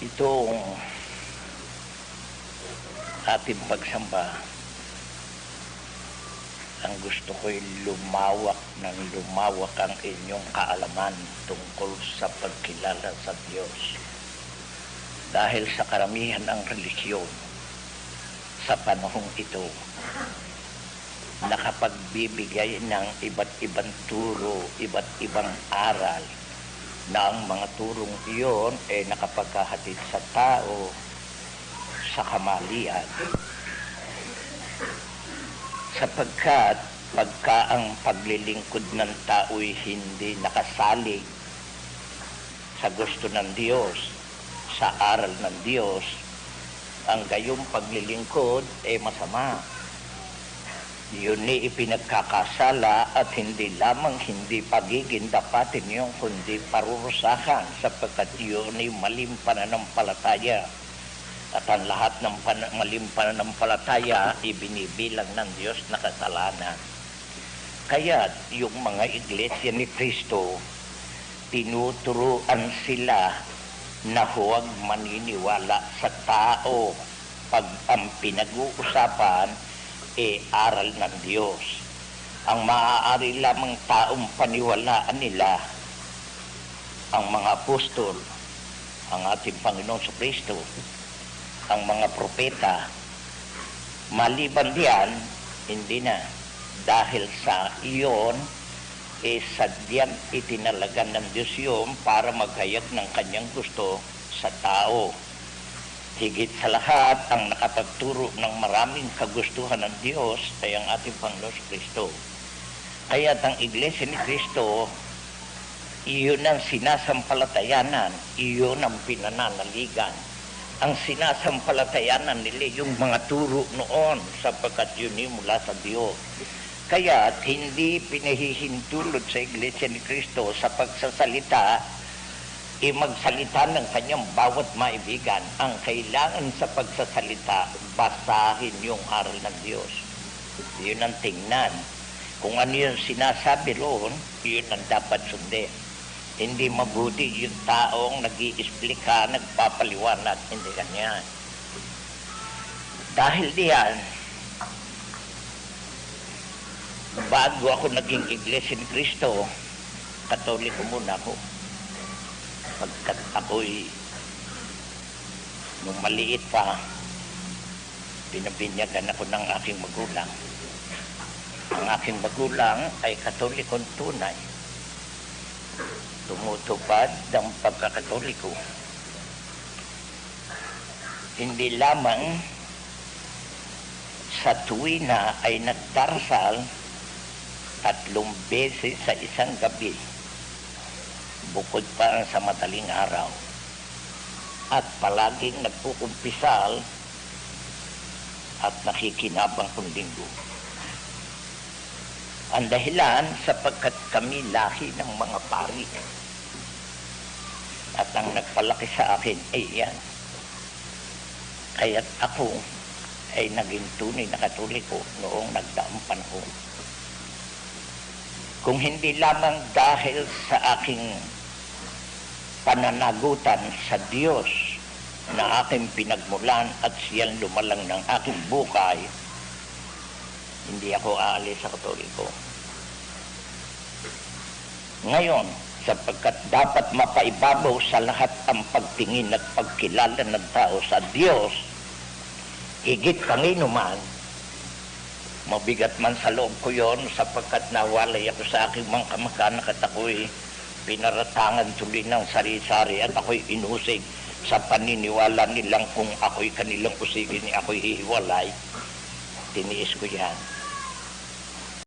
Itong ating pagsamba, ang gusto ko'y lumawak ang inyong kaalaman tungkol sa pagkilala sa Diyos. Dahil sa karamihan ng relihiyon sa panahong ito, nakapagbibigay ng iba't ibang turo, iba't ibang aral, na ang mga turong iyon ay nakapaghahatid sa tao sa kamalian. Sapagkat pagka ang paglilingkod ng tao'y hindi nakasalig sa gusto ng Diyos, sa aral ng Diyos, ang gayong paglilingkod ay masama. Yun ni ipinagkakasala at hindi lamang hindi pagiging dapatin yung kundi parurusahan, sapagkat yun ay maling pananampalataya. At ang lahat ng maling pananampalataya ibinibilang ng Diyos na kasalanan. Kaya yung mga iglesia ni Kristo, tinuturuan sila na huwag maniniwala sa tao pag ang pinag-uusapan aral ng Diyos. Ang maaari lamang taong paniwalaan nila ang mga apostol, ang ating Panginoon sa Kristo, ang mga propeta. Maliban diyan, hindi na. Dahil sa iyon, sadyang itinalagan ng Diyos yun para maghayag ng kanyang gusto sa tao. Higit sa lahat, ang nakapagturo ng maraming kagustuhan ng Diyos ay ang ating Panginoon Kristo. Kaya ang Iglesia ni Kristo, iyon ang sinasampalatayanan, iyon ang pinananaligan. Ang sinasampalatayanan nila yung mga turo noon, sapagkat yun ay mula sa Diyos. Kaya hindi pinahihintulot sa Iglesia ni Kristo sa pagsasalita, magsalita ng kanyang bawat maibigan. Ang kailangan sa pagsasalita, basahin yung aral ng Diyos. Yun ang tingnan. Kung ano yung sinasabi roon, yun ang dapat sundin. Hindi mabuti yung taong nag-iisplika, nagpapaliwanag, hindi ganyan. Dahil diyan, bago ako naging Iglesia ni Kristo, Katoliko muna ako. Pagkat ako'y nung maliit pa, pinabinyagan ako ng aking magulang. Ang aking magulang ay Katolikong tunay, tumutupad ng pagkakatoliko. Hindi lamang sa tuwina ay nagdarasal 3 beses sa isang gabi, bukod pa sa madaling araw, at palaging nagpukumpisal at nakikinabang kung linggo. Ang dahilan, sapagkat kami lahi ng mga pari, at ang nagpalaki sa akin ay yan. Kaya't ako ay naging tunay na Katoliko noong nagdaang panahon. Kung hindi lamang dahil sa aking pananagutan sa Diyos na aking pinagmulan at siyang lumalang ng aking buhay, hindi ako aalis sa Katoliko. Ngayon, sapagkat dapat mapaibabaw sa lahat ang pagtingin at pagkilala ng tao sa Diyos, higit kanginuman, mabigat man sa loob ko yon, sapagkat nawalay ako sa aking mga kamag-anak at ako'y pinaratangan tuloy ng sari-sari at ako'y inusig sa paniniwala nilang kung ako'y kanilang usigin, ako'y hihiwalay. Tiniis ko yan.